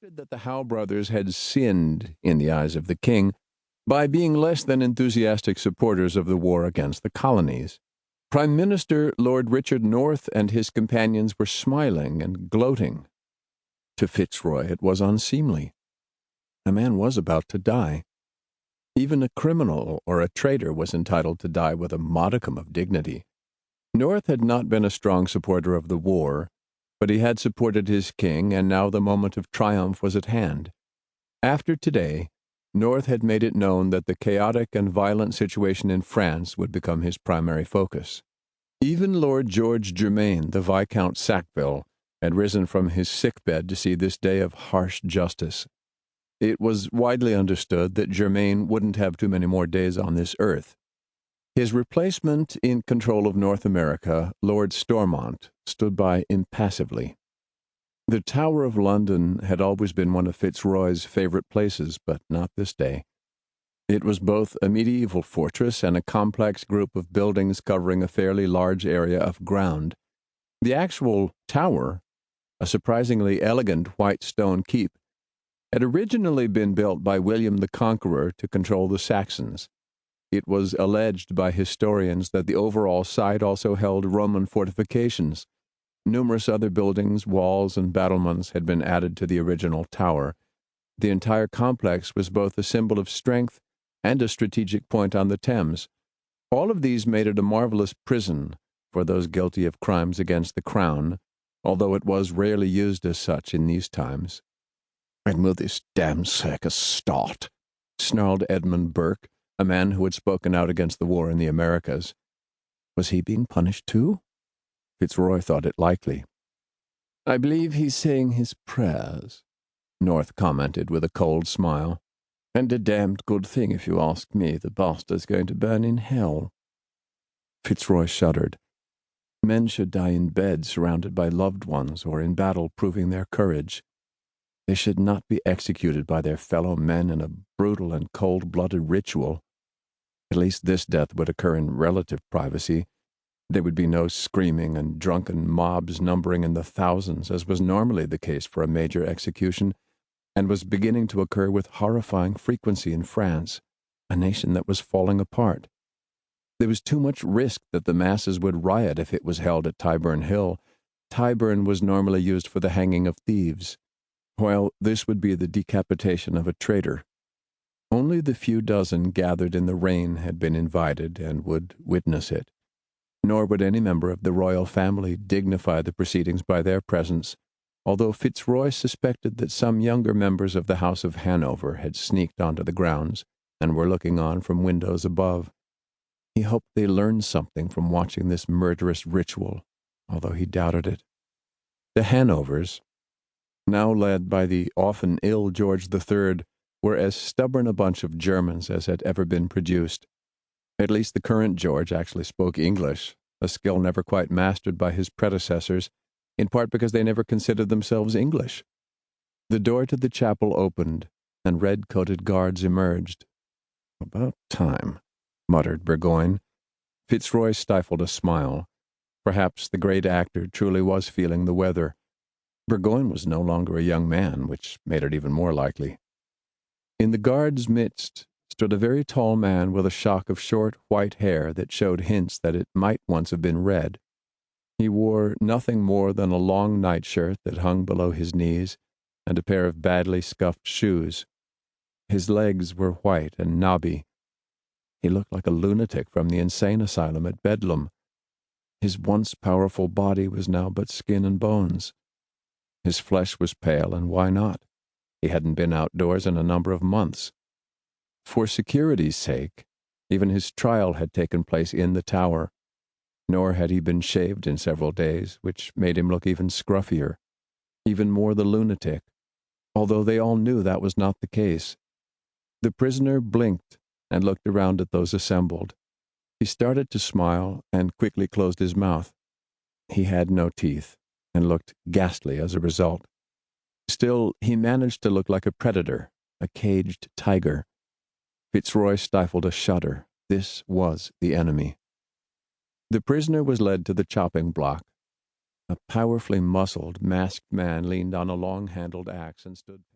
That the Howe brothers had sinned in the eyes of the king by being less than enthusiastic supporters of the war against the colonies. Prime Minister Lord Richard North and his companions were smiling and gloating. To Fitzroy it was unseemly. A man was about to die. Even a criminal or a traitor was entitled to die with a modicum of dignity. North had not been a strong supporter of the war, but he had supported his king, and now the moment of triumph was at hand. After today, North had made it known that the chaotic and violent situation in France would become his primary focus. Even Lord George Germain, the Viscount Sackville, had risen from his sickbed to see this day of harsh justice. It was widely understood that Germain wouldn't have too many more days on this earth. His replacement in control of North America, Lord Stormont, stood by impassively. The Tower of London had always been one of Fitzroy's favorite places, but not this day. It was both a medieval fortress and a complex group of buildings covering a fairly large area of ground. The actual tower, a surprisingly elegant white stone keep, had originally been built by William the Conqueror to control the Saxons. It was alleged by historians that the overall site also held Roman fortifications. Numerous other buildings, walls, and battlements had been added to the original tower. The entire complex was both a symbol of strength and a strategic point on the Thames. All of these made it a marvelous prison for those guilty of crimes against the crown, although it was rarely used as such in these times. "When will this damned circus start?" snarled Edmund Burke, a man who had spoken out against the war in the Americas. Was he being punished too? Fitzroy thought it likely. "I believe he's saying his prayers," North commented with a cold smile. "And a damned good thing, if you ask me. The bastard's going to burn in hell." Fitzroy shuddered. Men should die in bed, surrounded by loved ones, or in battle proving their courage. They should not be executed by their fellow men in a brutal and cold-blooded ritual. At least this death would occur in relative privacy. There would be no screaming and drunken mobs numbering in the thousands, as was normally the case for a major execution, and was beginning to occur with horrifying frequency in France, a nation that was falling apart. There was too much risk that the masses would riot if it was held at Tyburn Hill. Tyburn was normally used for the hanging of thieves, while this would be the decapitation of a traitor. Only the few dozen gathered in the rain had been invited and would witness it. Nor would any member of the royal family dignify the proceedings by their presence, although Fitzroy suspected that some younger members of the House of Hanover had sneaked onto the grounds and were looking on from windows above. He hoped they learned something from watching this murderous ritual, although he doubted it. The Hanovers, now led by the often ill George III, were as stubborn a bunch of Germans as had ever been produced. At least the current George actually spoke English, a skill never quite mastered by his predecessors, in part because they never considered themselves English. The door to the chapel opened, and red-coated guards emerged. "About time," muttered Burgoyne. Fitzroy stifled a smile. Perhaps the great actor truly was feeling the weather. Burgoyne was no longer a young man, which made it even more likely. In the guards' midst stood a very tall man with a shock of short white hair that showed hints that it might once have been red. He wore nothing more than a long nightshirt that hung below his knees and a pair of badly scuffed shoes. His legs were white and knobby. He looked like a lunatic from the insane asylum at Bedlam. His once powerful body was now but skin and bones. His flesh was pale, and why not? He hadn't been outdoors in a number of months. For security's sake, even his trial had taken place in the tower, nor had he been shaved in several days, which made him look even scruffier, even more the lunatic, although they all knew that was not the case. The prisoner blinked and looked around at those assembled. He started to smile and quickly closed his mouth. He had no teeth and looked ghastly as a result. Still, he managed to look like a predator, a caged tiger. Fitzroy stifled a shudder. This was the enemy. The prisoner was led to the chopping block. A powerfully muscled, masked man leaned on a long-handled axe and stood